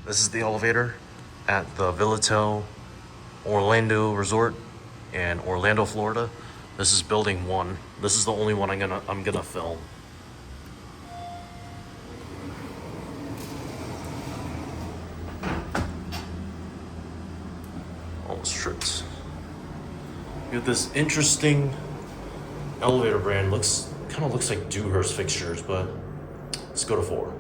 This is the elevator at the Villatel Orlando Resort in Orlando, Florida. This is building 1. This is the only one I'm gonna film. Almost tripped. We have this interesting elevator brand. Kind of looks like Dewhurst fixtures, but let's go to 4.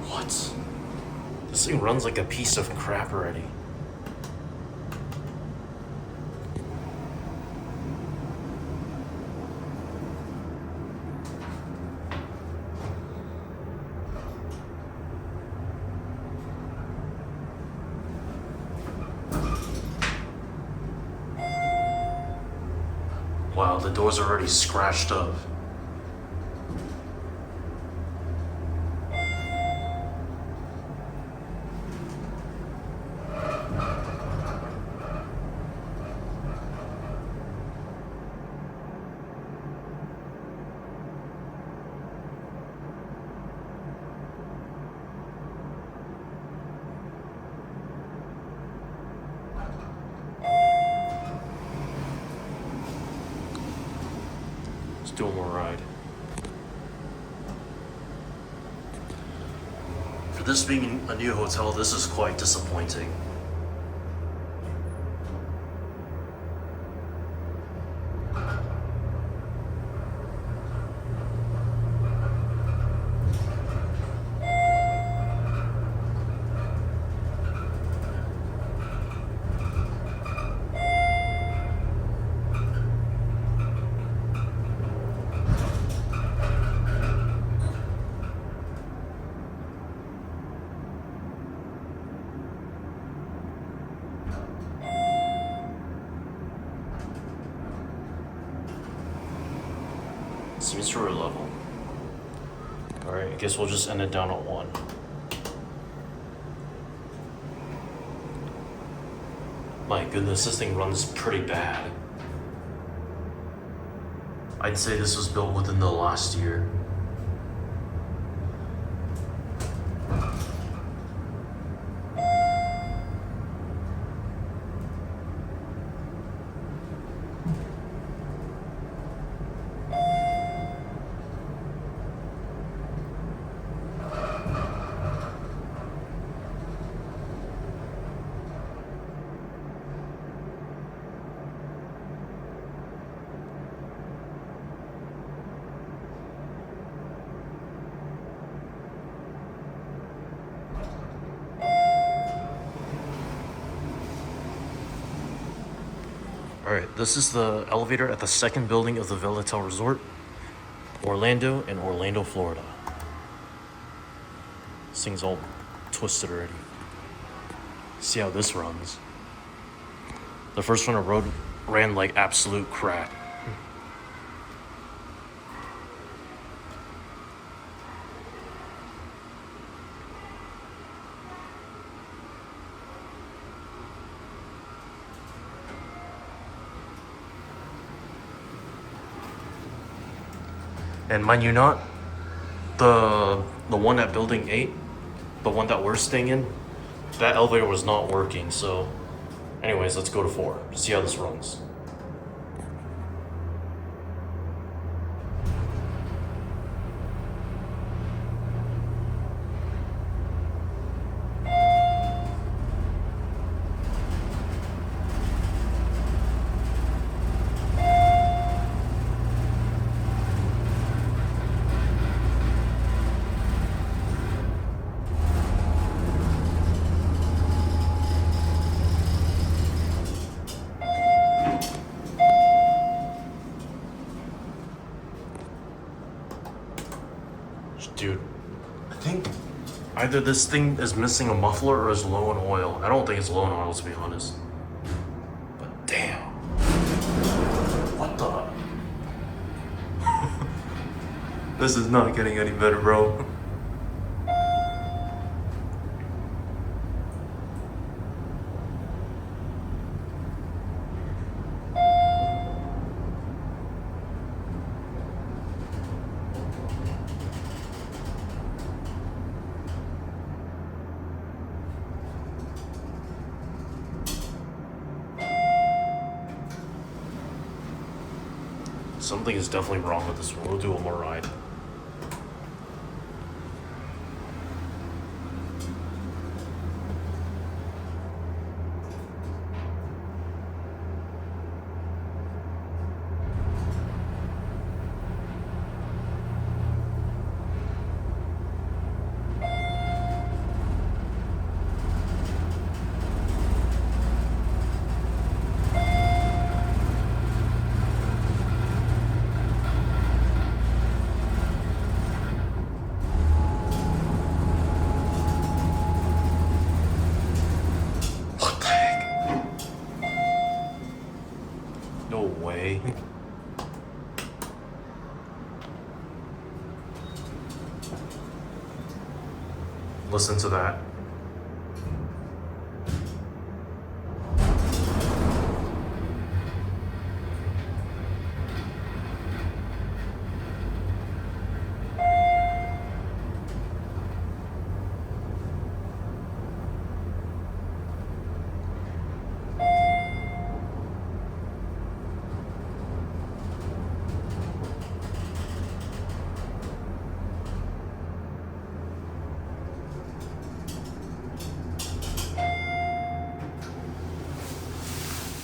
What? This thing runs like a piece of crap already. Wow, the door's already scratched up. Let's do one more ride. For this being a new hotel, this is quite disappointing. Seems to level. Alright, I guess we'll just end it down at 1. My goodness, this thing runs pretty bad. I'd say this was built within the last year. Alright, this is the elevator at the second building of the Villatel Resort, Orlando in Orlando, Florida. This thing's all twisted already. See how this runs. The first one I rode ran like absolute crap. And mind you not, the one at building 8, the one that we're staying in, that elevator was not working. So anyways, let's go to 4 to see how this runs. either this thing is missing a muffler or is low in oil. I don't think it's low in oil, to be honest. But damn. What the? This is not getting any better, bro. Something is definitely wrong with this one. We'll do one more ride. No way. Listen to that.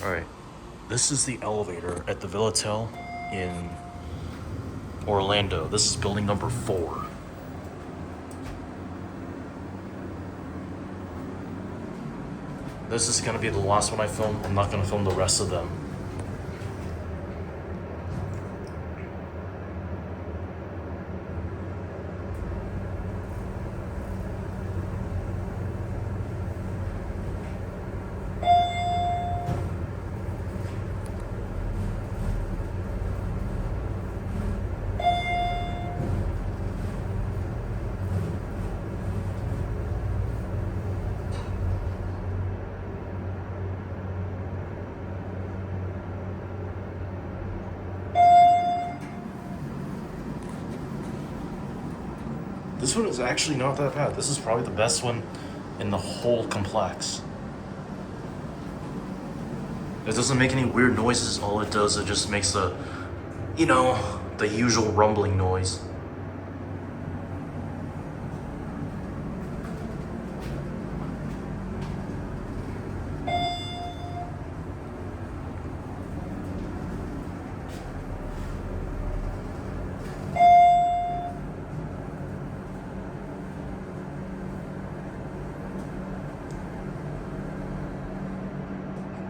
Alright, this is the elevator at the Villatel in Orlando. This is building number 4. This is gonna be the last one I film. I'm not gonna film the rest of them. This one is actually not that bad. This is probably the best one in the whole complex. It doesn't make any weird noises. All it does, it just makes the, you know, the usual rumbling noise.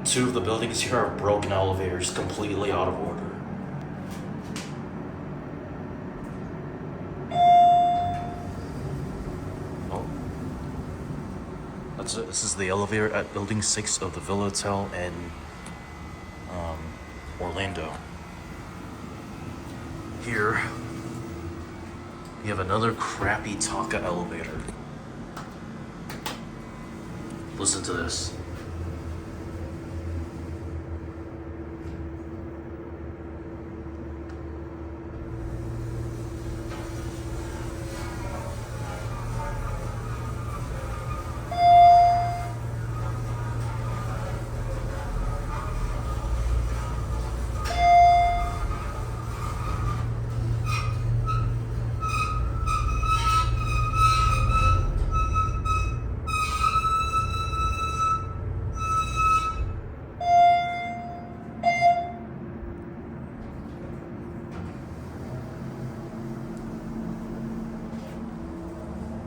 Two of the buildings here are broken elevators, completely out of order. Oh. That's it. This is the elevator at Building 6 of the Villatel in Orlando. Here, you have another crappy TAKA elevator. Listen to this.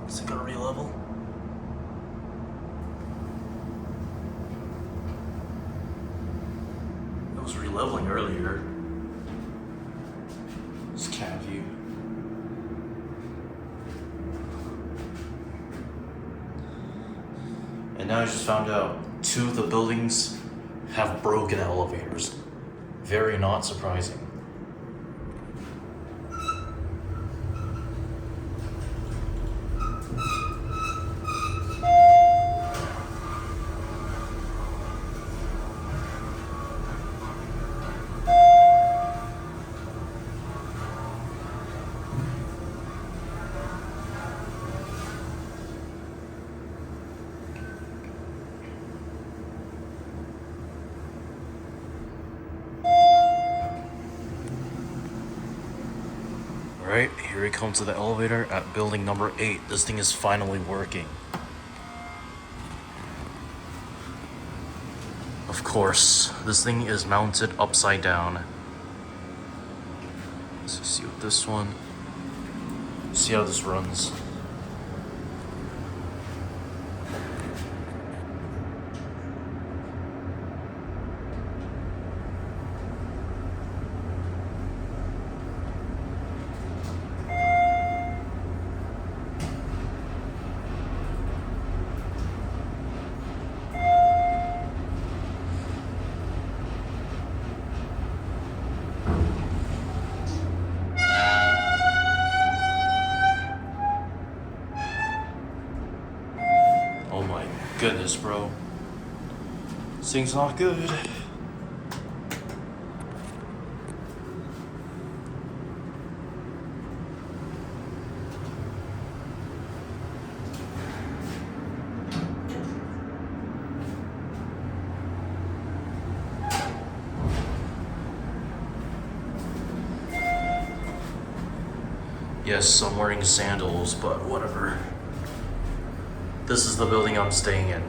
Is it gonna re-level? It was re-leveling earlier. This cat view. And now I just found out 2 of the buildings have broken elevators. Very not surprising. Alright, here we come to the elevator at building number 8. This thing is finally working. Of course, this thing is mounted upside down. Let's see what this one. See how this runs. Oh my goodness, bro. This thing's not good. Yes, I'm wearing sandals, but whatever. This is the building I'm staying in.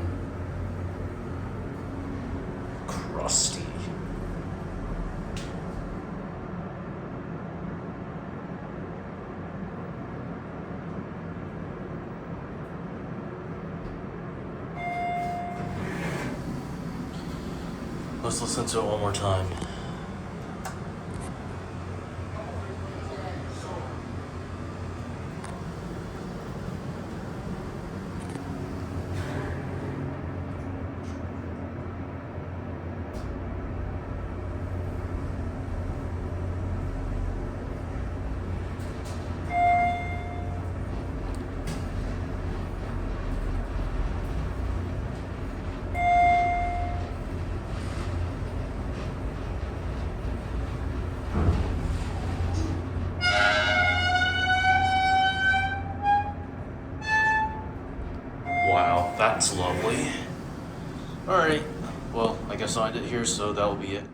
Crusty. Let's listen to it one more time. Wow, that's lovely. Alright, well, I guess I'll end it here, so that'll be it.